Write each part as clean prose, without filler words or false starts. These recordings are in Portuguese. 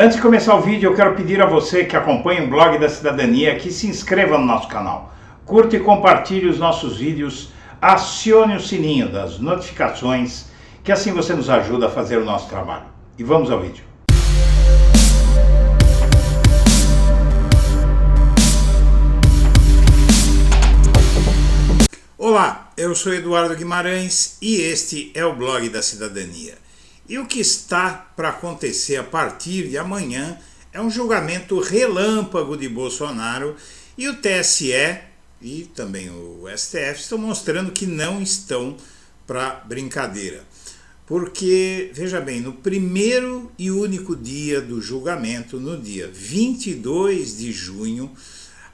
Antes de começar o vídeo, eu quero pedir a você que acompanha o Blog da Cidadania que se inscreva no nosso canal, curta e compartilhe os nossos vídeos, acione o sininho das notificações, que assim você nos ajuda a fazer o nosso trabalho. E vamos ao vídeo. Olá, eu sou Eduardo Guimarães e este é o Blog da Cidadania. E o que está para acontecer a partir de amanhã é um julgamento relâmpago de Bolsonaro, e o TSE e também o STF estão mostrando que não estão para brincadeira. Porque, veja bem, no primeiro e único dia do julgamento, no dia 22 de junho,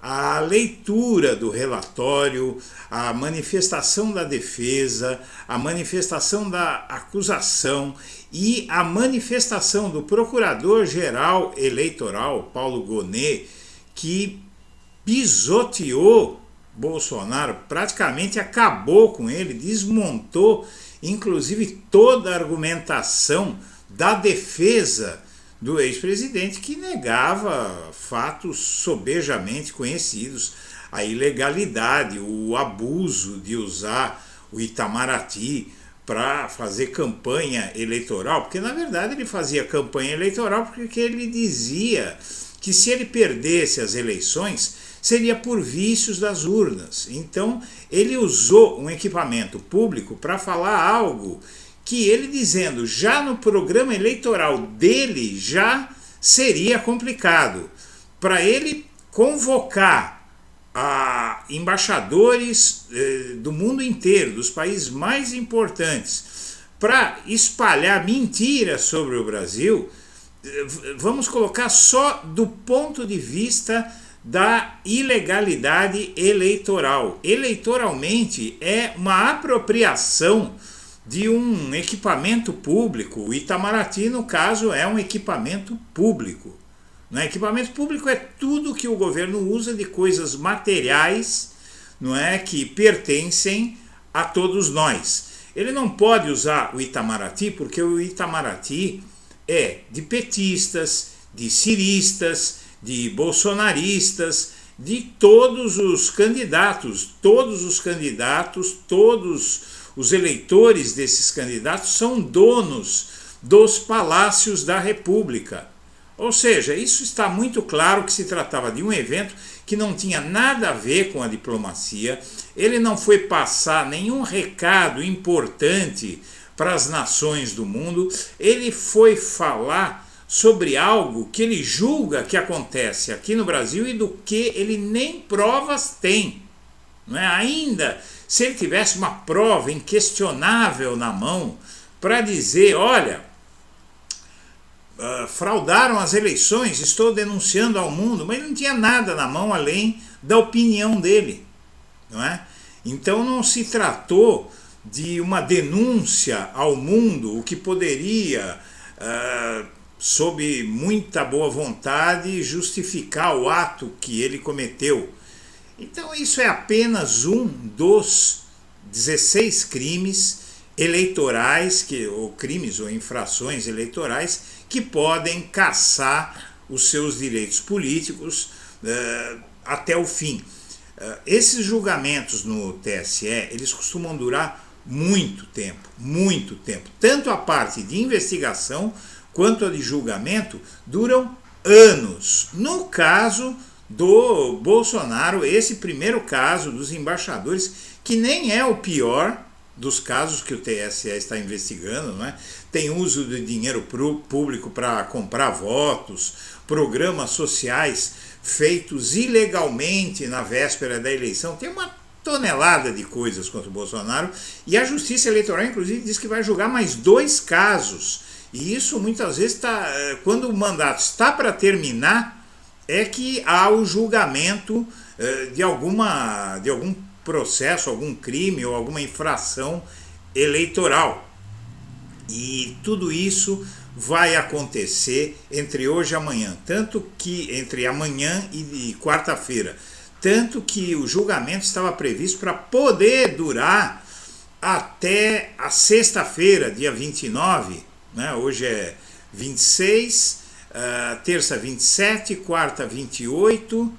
a leitura do relatório, a manifestação da defesa, a manifestação da acusação e a manifestação do Procurador-Geral Eleitoral, Paulo Gonet, que pisoteou Bolsonaro, praticamente acabou com ele, desmontou inclusive toda a argumentação da defesa do ex-presidente, que negava fatos sobejamente conhecidos, a ilegalidade, o abuso de usar o Itamaraty para fazer campanha eleitoral, porque na verdade ele fazia campanha eleitoral porque ele dizia que se ele perdesse as eleições seria por vícios das urnas. Então ele usou um equipamento público para falar algo que ele, dizendo já no programa eleitoral dele, já seria complicado. Para ele convocar embaixadores do mundo inteiro, dos países mais importantes, para espalhar mentiras sobre o Brasil, vamos colocar só do ponto de vista da ilegalidade eleitoral. Eleitoralmente é uma apropriação de um equipamento público. O Itamaraty, no caso, é um equipamento público. Não é? Equipamento público é tudo que o governo usa de coisas materiais, não é, que pertencem a todos nós. Ele não pode usar o Itamaraty porque o Itamaraty é de petistas, de ciristas, de bolsonaristas, de todos os candidatos, todos os eleitores desses candidatos são donos dos palácios da República. Ou seja, isso está muito claro que se tratava de um evento que não tinha nada a ver com a diplomacia. Ele não foi passar nenhum recado importante para as nações do mundo. Ele foi falar sobre algo que ele julga que acontece aqui no Brasil e do que ele nem provas tem. Não é? Ainda se ele tivesse uma prova inquestionável na mão para dizer, olha, fraudaram as eleições, estou denunciando ao mundo, mas ele não tinha nada na mão além da opinião dele. Não é? Então não se tratou de uma denúncia ao mundo, o que poderia, sob muita boa vontade, justificar o ato que ele cometeu. Então isso é apenas um dos 16 crimes eleitorais, ou crimes ou infrações eleitorais, que podem cassar os seus direitos políticos até o fim. Esses julgamentos no TSE, eles costumam durar muito tempo. Tanto a parte de investigação quanto a de julgamento duram anos. No caso do Bolsonaro, esse primeiro caso dos embaixadores, que nem é o pior dos casos que o TSE está investigando, não é? Tem uso de dinheiro público para comprar votos, programas sociais feitos ilegalmente na véspera da eleição, tem uma tonelada de coisas contra o Bolsonaro, e a Justiça Eleitoral inclusive diz que vai julgar mais 2 casos, e isso muitas vezes quando o mandato está para terminar, é que há o julgamento de algum processo, algum crime ou alguma infração eleitoral. E tudo isso vai acontecer entre hoje e amanhã, entre amanhã e quarta-feira. Tanto que o julgamento estava previsto para poder durar até a sexta-feira, dia 29, né? Hoje é 26, terça 27, quarta 28,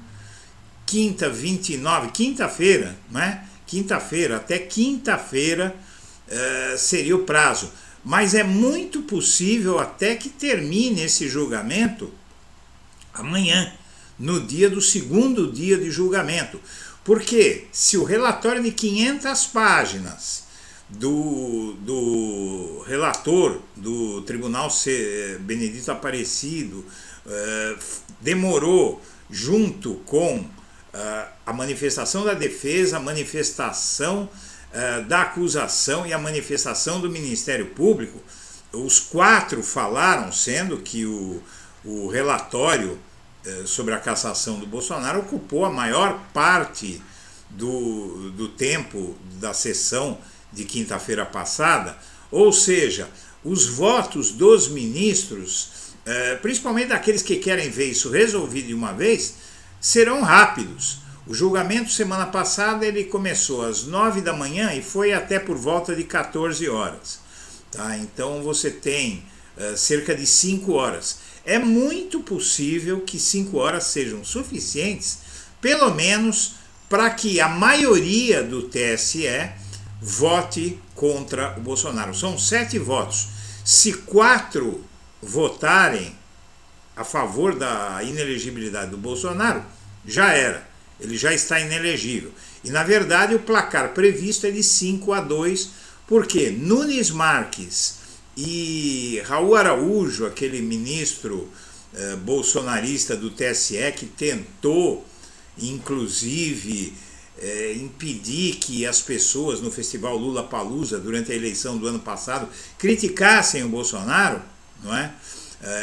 quinta 29, quinta-feira, né? Quinta-feira, até quinta-feira seria o prazo. Mas é muito possível até que termine esse julgamento amanhã, no dia do segundo dia de julgamento. Porque se o relatório de 500 páginas do relator do Tribunal Benedito Aparecido demorou, junto com a manifestação da defesa, a manifestação da acusação e a manifestação do Ministério Público, os 4 falaram, sendo que o relatório sobre a cassação do Bolsonaro ocupou a maior parte do tempo da sessão de quinta-feira passada, ou seja, os votos dos ministros, principalmente daqueles que querem ver isso resolvido de uma vez, serão rápidos. O julgamento semana passada ele começou às 9 da manhã e foi até por volta de 14 horas. Tá? Então você tem cerca de 5 horas. É muito possível que 5 horas sejam suficientes, pelo menos para que a maioria do TSE vote contra o Bolsonaro. São 7 votos. Se 4 votarem a favor da inelegibilidade do Bolsonaro, já era. Ele já está inelegível. E, na verdade, o placar previsto é de 5-2, porque Nunes Marques e Raul Araújo, aquele ministro bolsonarista do TSE, que tentou, inclusive, impedir que as pessoas no festival Lula-Palusa, durante a eleição do ano passado, criticassem o Bolsonaro, não é?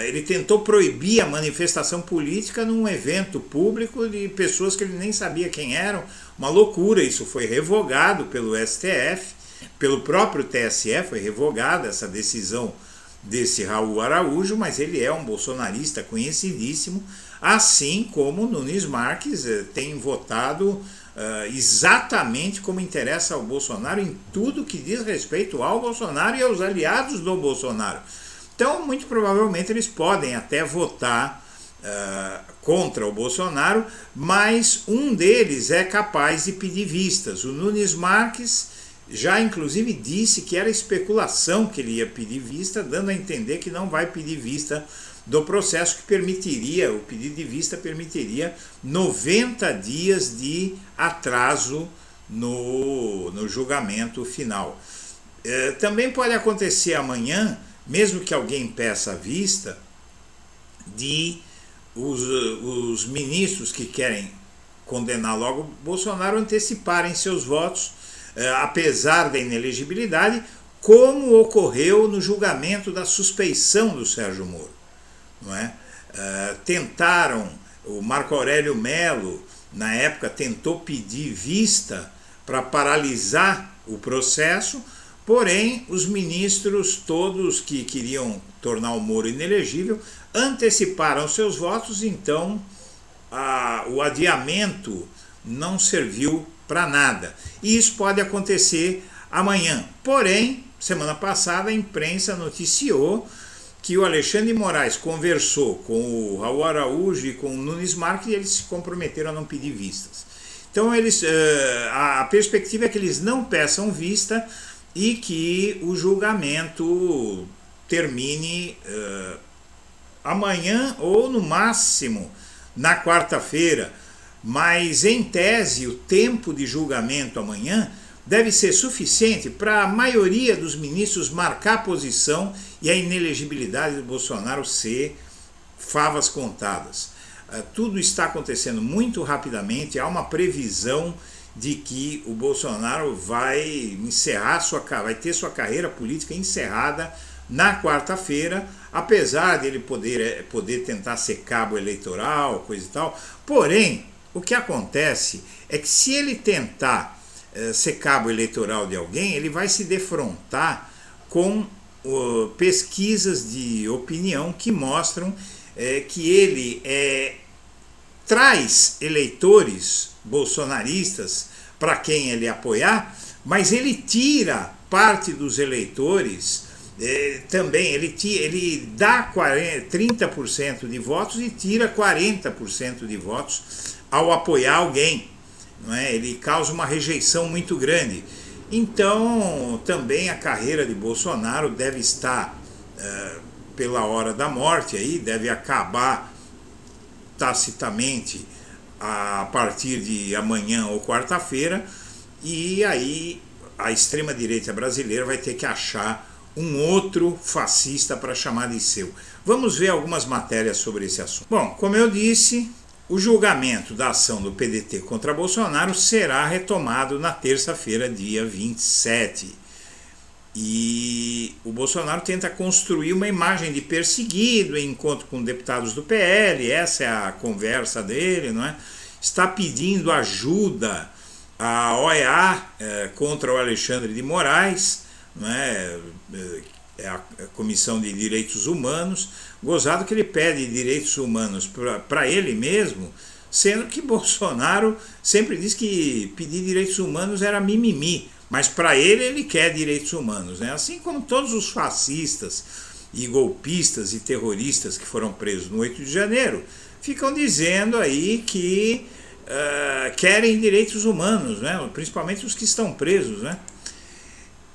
Ele tentou proibir a manifestação política num evento público de pessoas que ele nem sabia quem eram. Uma loucura, isso foi revogado pelo STF, pelo próprio TSE, foi revogada essa decisão desse Raul Araújo, mas ele é um bolsonarista conhecidíssimo, assim como Nunes Marques tem votado exatamente como interessa ao Bolsonaro em tudo que diz respeito ao Bolsonaro e aos aliados do Bolsonaro. Então, muito provavelmente, eles podem até votar contra o Bolsonaro, mas um deles é capaz de pedir vistas. O Nunes Marques já, inclusive, disse que era especulação que ele ia pedir vista, dando a entender que não vai pedir vista do processo, que permitiria, o pedido de vista permitiria 90 dias de atraso no julgamento final. Também pode acontecer amanhã, mesmo que alguém peça a vista, de os ministros que querem condenar logo Bolsonaro anteciparem seus votos, apesar da inelegibilidade, como ocorreu no julgamento da suspeição do Sérgio Moro. Não é? Tentaram, o Marco Aurélio Mello, na época, tentou pedir vista para paralisar o processo. Porém, os ministros todos que queriam tornar o Moro inelegível anteciparam seus votos, então o adiamento não serviu para nada. E isso pode acontecer amanhã. Porém, semana passada a imprensa noticiou que o Alexandre de Moraes conversou com o Raul Araújo e com o Nunes Marques e eles se comprometeram a não pedir vistas. Então, a perspectiva é que eles não peçam vista e que o julgamento termine amanhã ou, no máximo, na quarta-feira. Mas, em tese, o tempo de julgamento amanhã deve ser suficiente para a maioria dos ministros marcar posição e a inelegibilidade do Bolsonaro ser favas contadas. Tudo está acontecendo muito rapidamente, há uma previsão de que o Bolsonaro vai vai ter sua carreira política encerrada na quarta-feira, apesar de ele poder tentar ser cabo eleitoral, coisa e tal. Porém, o que acontece é que se ele tentar ser cabo eleitoral de alguém, ele vai se defrontar com pesquisas de opinião que mostram que ele traz eleitores bolsonaristas para quem ele apoiar, mas ele tira parte dos eleitores também ele dá 30% de votos e tira 40% de votos ao apoiar alguém, não é? Ele causa uma rejeição muito grande. Então, também a carreira de Bolsonaro deve estar pela hora da morte, aí deve acabar tacitamente a partir de amanhã ou quarta-feira, e aí a extrema-direita brasileira vai ter que achar um outro fascista para chamar de seu. Vamos ver algumas matérias sobre esse assunto. Bom, como eu disse, o julgamento da ação do PDT contra Bolsonaro será retomado na terça-feira, dia 27. E o Bolsonaro tenta construir uma imagem de perseguido em encontro com deputados do PL, essa é a conversa dele, não é? Está pedindo ajuda à OEA contra o Alexandre de Moraes, não é? É a Comissão de Direitos Humanos, gozado que ele pede direitos humanos para ele mesmo, sendo que Bolsonaro sempre diz que pedir direitos humanos era mimimi, mas para ele quer direitos humanos, né? Assim como todos os fascistas e golpistas e terroristas que foram presos no 8 de janeiro, ficam dizendo aí que querem direitos humanos, né? Principalmente os que estão presos, né?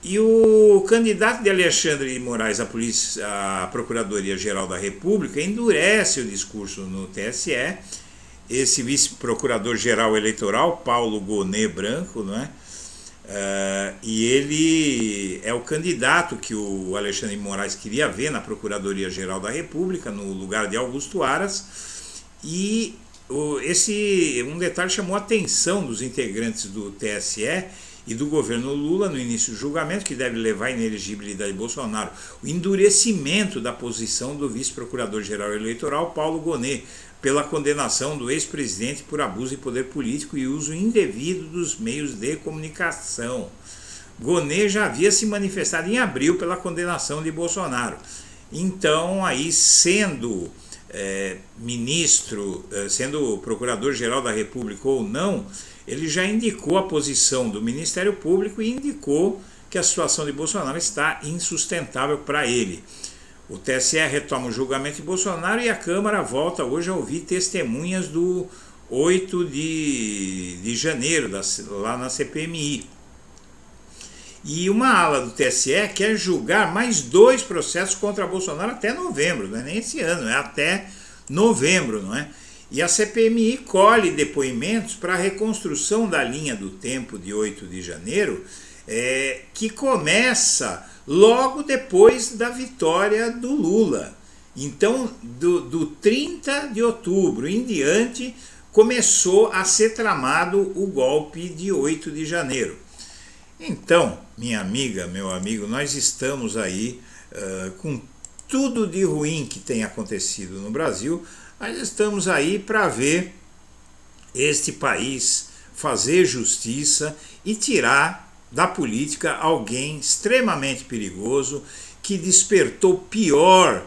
E o candidato de Alexandre de Moraes à Procuradoria-Geral da República endurece o discurso no TSE. Esse vice-procurador-geral eleitoral, Paulo Gonet Branco, não é? E ele é o candidato que o Alexandre de Moraes queria ver na Procuradoria-Geral da República, no lugar de Augusto Aras. E um detalhe chamou a atenção dos integrantes do TSE e do governo Lula no início do julgamento, que deve levar à inelegibilidade de Bolsonaro: o endurecimento da posição do vice-procurador-geral eleitoral Paulo Gonet pela condenação do ex-presidente por abuso de poder político e uso indevido dos meios de comunicação. Gonet já havia se manifestado em abril pela condenação de Bolsonaro. Então, aí, sendo ministro, sendo procurador-geral da República ou não, ele já indicou a posição do Ministério Público e indicou que a situação de Bolsonaro está insustentável para ele. O TSE retoma o julgamento de Bolsonaro e a Câmara volta hoje a ouvir testemunhas do 8 de janeiro, lá na CPMI. E uma ala do TSE quer julgar mais 2 processos contra Bolsonaro até novembro, não é nem esse ano, é até novembro, não é? E a CPMI colhe depoimentos para a reconstrução da linha do tempo de 8 de janeiro, que começa logo depois da vitória do Lula. Então, do 30 de outubro em diante, começou a ser tramado o golpe de 8 de janeiro. Então, minha amiga, meu amigo, nós estamos aí com tudo de ruim que tem acontecido no Brasil. Nós estamos aí para ver este país fazer justiça e tirar da política alguém extremamente perigoso, que despertou o pior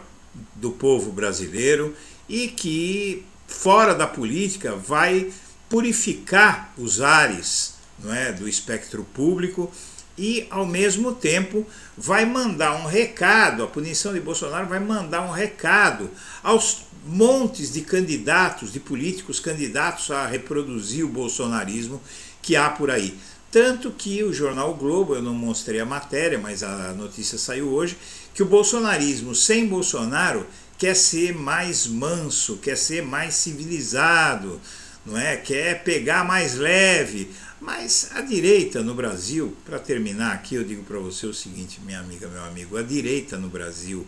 do povo brasileiro e que, fora da política, vai purificar os ares, não é, do espectro público e, ao mesmo tempo, vai mandar um recado, a punição de Bolsonaro vai mandar um recado aos montes de candidatos, de políticos candidatos a reproduzir o bolsonarismo que há por aí. Tanto que o jornal o Globo, eu não mostrei a matéria, mas a notícia saiu hoje, que o bolsonarismo sem Bolsonaro quer ser mais manso, quer ser mais civilizado, não é? Quer pegar mais leve. Mas a direita no Brasil, para terminar aqui, eu digo para você o seguinte, minha amiga, meu amigo, a direita no Brasil,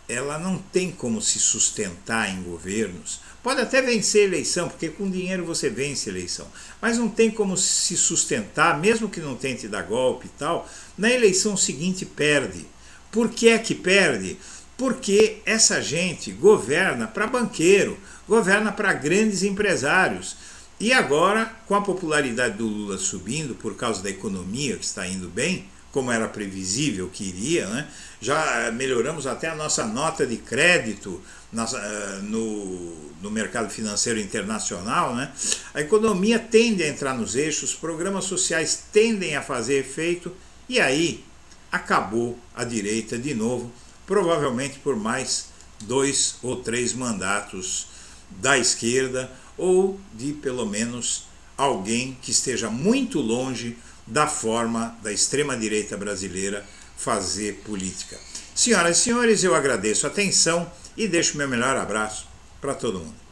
ela não tem como se sustentar em governos. Pode até vencer a eleição, porque com dinheiro você vence a eleição, mas não tem como se sustentar, mesmo que não tente dar golpe e tal, na eleição seguinte perde. Por que é que perde? Porque essa gente governa para banqueiro, governa para grandes empresários. E agora, com a popularidade do Lula subindo por causa da economia que está indo bem, como era previsível que iria, né? Já melhoramos até a nossa nota de crédito no mercado financeiro internacional, né? A economia tende a entrar nos eixos, programas sociais tendem a fazer efeito, e aí acabou a direita de novo, provavelmente por mais 2 ou 3 mandatos da esquerda ou de pelo menos alguém que esteja muito longe da forma da extrema-direita brasileira fazer política. Senhoras e senhores, eu agradeço a atenção e deixo meu melhor abraço para todo mundo.